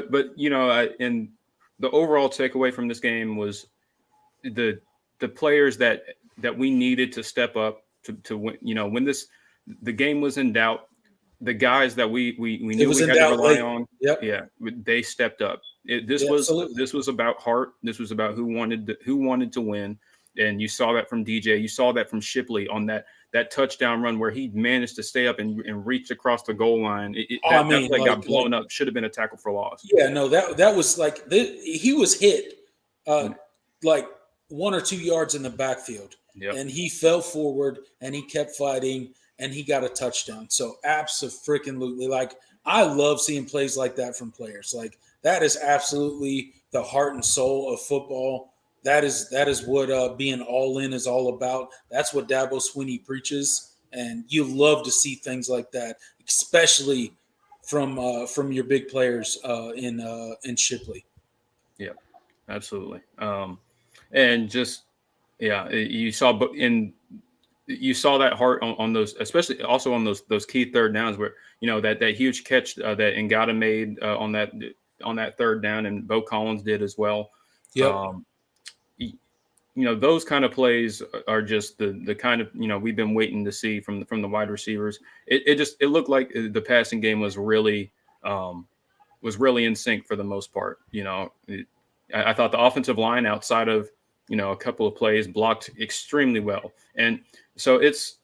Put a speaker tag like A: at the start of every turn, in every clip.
A: but and the overall takeaway from this game was the players that we needed to step up to win. When the game was in doubt, the guys that we knew we had to rely on, they stepped up. This was about heart. This was about who wanted to win, and you saw that from DJ. You saw that from Shipley on that touchdown run where he managed to stay up and reach across the goal line. That play got blown up. Should have been a tackle for loss.
B: Yeah, no, that was like he was hit like 1 or 2 yards in the backfield, and he fell forward and he kept fighting and he got a touchdown. So absolutely, like I love seeing plays like that from players. Like that is absolutely the heart and soul of football. That is what being all in is all about. That's what Dabo Swinney preaches, and you love to see things like that, especially from your big players in Shipley.
A: Yeah, absolutely. And just you saw that heart on those, especially also on those key third downs where that huge catch that Ngata made on that third down, and Bo Collins did as well.
B: Yep.
A: Those kind of plays are just the kind of we've been waiting to see from the wide receivers. It looked like the passing game was really in sync for the most part. I thought the offensive line outside of a couple of plays blocked extremely well, and so it's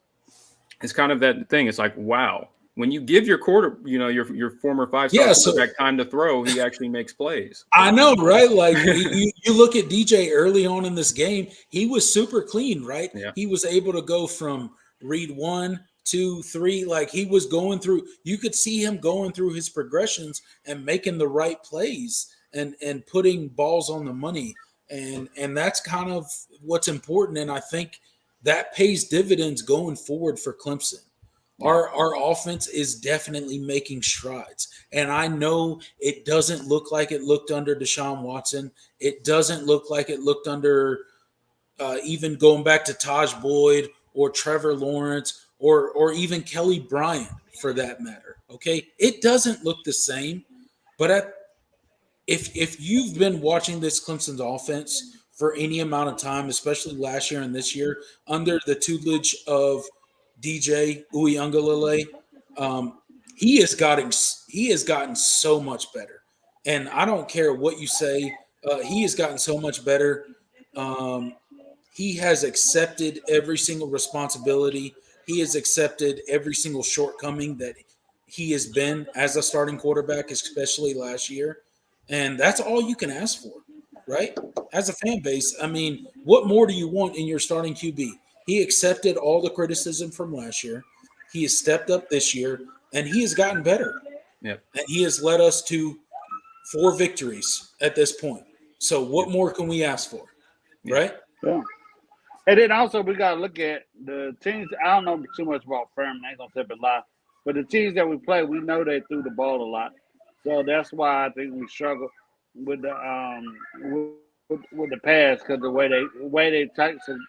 A: kind of that thing. It's like, wow, when you give your your former 5-star quarterback time to throw, he actually makes plays.
B: I know, right? Like you look at DJ early on in this game, he was super clean, right?
A: Yeah.
B: He was able to go from read 1, 2, 3, like he was going through. You could see him going through his progressions and making the right plays and putting balls on the money, and that's kind of what's important. And I think that pays dividends going forward for Clemson. Our offense is definitely making strides. And I know it doesn't look like it looked under Deshaun Watson. It doesn't look like it looked under even going back to Taj Boyd or Trevor Lawrence or even Kelly Bryant for that matter. Okay? It doesn't look the same. But if you've been watching this Clemson's offense for any amount of time, especially last year and this year, under the tutelage of DJ Uiagalelei, he has gotten so much better, and I don't care what you say. He has gotten so much better. He has accepted every single responsibility. He has accepted every single shortcoming that he has been as a starting quarterback, especially last year, and that's all you can ask for, right? As a fan base, I mean, what more do you want in your starting QB? He accepted all the criticism from last year. He has stepped up this year, and he has gotten better.
A: Yep.
B: And he has led us to 4 victories at this point. So what more can we ask for, right?
C: Yeah. And then also we got to look at the teams. I don't know too much about Furman. I ain't going to say a lot. But the teams that we play, we know they threw the ball a lot. So that's why I think we struggle with the with the pass, because the way they type some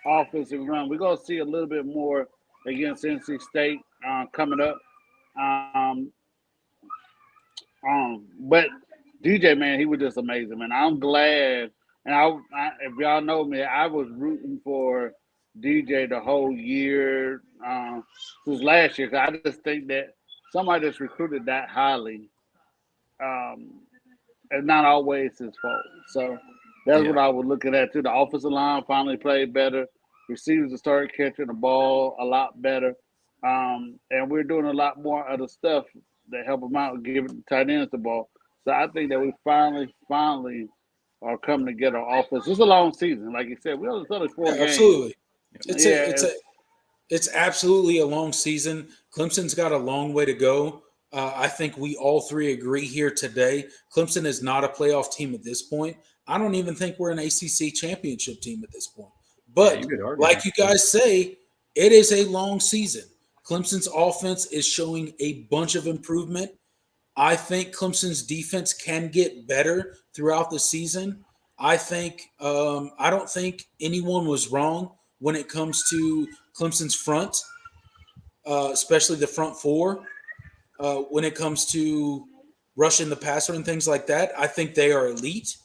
C: offensive run. We're going to see a little bit more against NC State coming up. But DJ, man, he was just amazing, man. I'm glad. And if y'all know me, I was rooting for DJ the whole year since last year. Cause I just think that somebody that's recruited that highly is not always his fault. So that's what I was looking at, too. The offensive line finally played better. Receivers have started catching the ball a lot better. And we're doing a lot more other stuff that help them out and giving the tight ends the ball. So I think that we finally are coming together on offense. It's a long season. Like you said, we only played 4 games.
B: Absolutely. It's absolutely a long season. Clemson's got a long way to go. I think we all three agree here today. Clemson is not a playoff team at this point. I don't even think we're an ACC championship team at this point. But like you guys say, it is a long season. Clemson's offense is showing a bunch of improvement. I think Clemson's defense can get better throughout the season. I think I don't think anyone was wrong when it comes to Clemson's front, especially the front four. When it comes to rushing the passer and things like that. I think they are elite.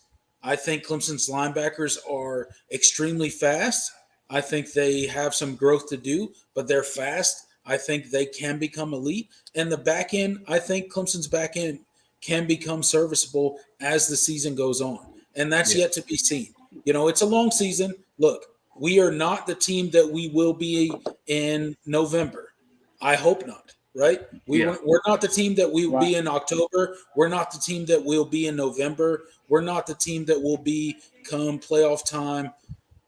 B: I think Clemson's linebackers are extremely fast. I think they have some growth to do, but they're fast. I think they can become elite. And the back end, I think Clemson's back end can become serviceable as the season goes on. And that's yet to be seen. It's a long season. Look, we are not the team that we will be in November. I hope not, right? We're not the team that we will be in October. We're not the team that will be in November. We're not the team that will be come playoff time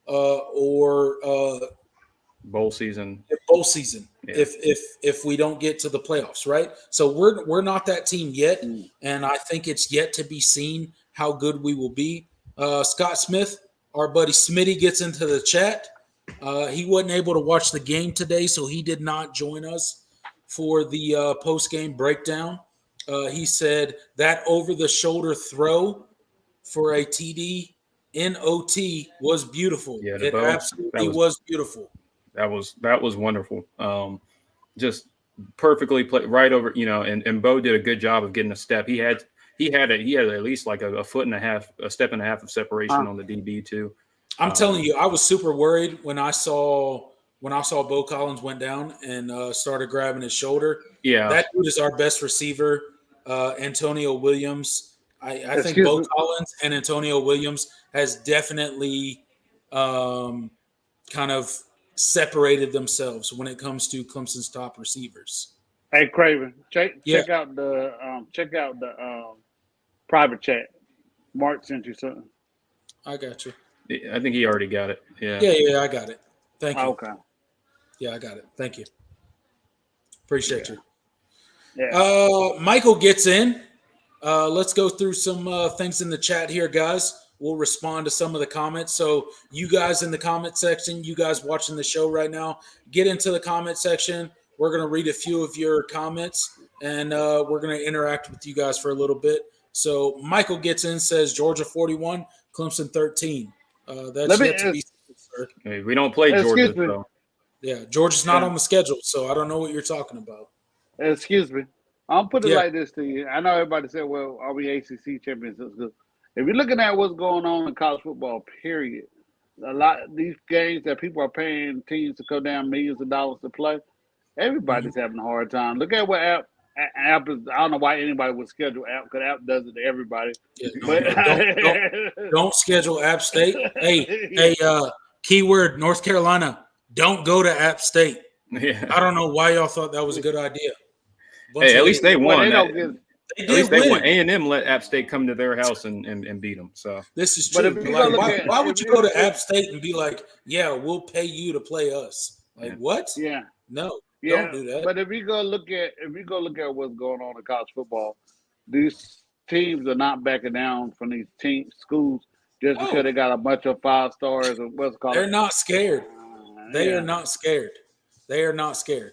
B: or
A: bowl season.
B: If we don't get to the playoffs, right? So we're not that team yet, and I think it's yet to be seen how good we will be. Scott Smith, our buddy Smitty, gets into the chat. He wasn't able to watch the game today, so he did not join us for the post-game breakdown. He said that over-the-shoulder throw for a TD in OT was beautiful.
A: Yeah,
B: it absolutely was beautiful.
A: That was wonderful. Just perfectly played right over, and Bo did a good job of getting a step. He had at least like a foot and a half, a step and a half of separation on the DB too.
B: I'm telling you, I was super worried when I saw Bo Collins went down and started grabbing his shoulder.
A: Yeah,
B: that dude is our best receiver. Antonio Williams. I think Bo Collins and Antonio Williams has definitely kind of separated themselves when it comes to Clemson's top receivers.
C: Hey Craven, check out the private chat. Mark sent you something.
B: I got you.
A: I think he already got it. Yeah,
B: I got it. Thank you.
C: Okay.
B: Yeah, I got it. Thank you. Appreciate you.
C: Yeah.
B: Michael gets in. Let's go through some things in the chat here, guys. We'll respond to some of the comments. So you guys in the comment section, you guys watching the show right now, get into the comment section. We're going to read a few of your comments, and we're going to interact with you guys for a little bit. So Michael gets in, says Georgia 41, Clemson 13. That's yet to be seen, sir.
A: Hey, we don't play Georgia, though.
B: Yeah, Georgia's not on the schedule, so I don't know what you're talking about.
C: Excuse me. I'll put it like this to you. I know everybody said, well, are we ACC champions? If you're looking at what's going on in college football, period, a lot of these games that people are paying teams to come down millions of dollars to play, everybody's having a hard time. Look at what App is. I don't know why anybody would schedule App, because App does it to everybody.
B: Don't schedule App State. Hey, keyword North Carolina. Don't go to App State.
A: Yeah.
B: I don't know why y'all thought that was a good idea.
A: Hey, at least they won.
B: At least they won.
A: A&M let App State come to their house and beat them. So
B: this is true. Why would you go to App State and be like, yeah, we'll pay you to play us? Like what?
C: Yeah.
B: No.
C: Yeah,
B: don't do that.
C: But if you go look at what's going on in college football, these teams are not backing down from these schools just because they got a bunch of 5 stars or what's called.
B: They're not scared. They are not scared. They are not scared.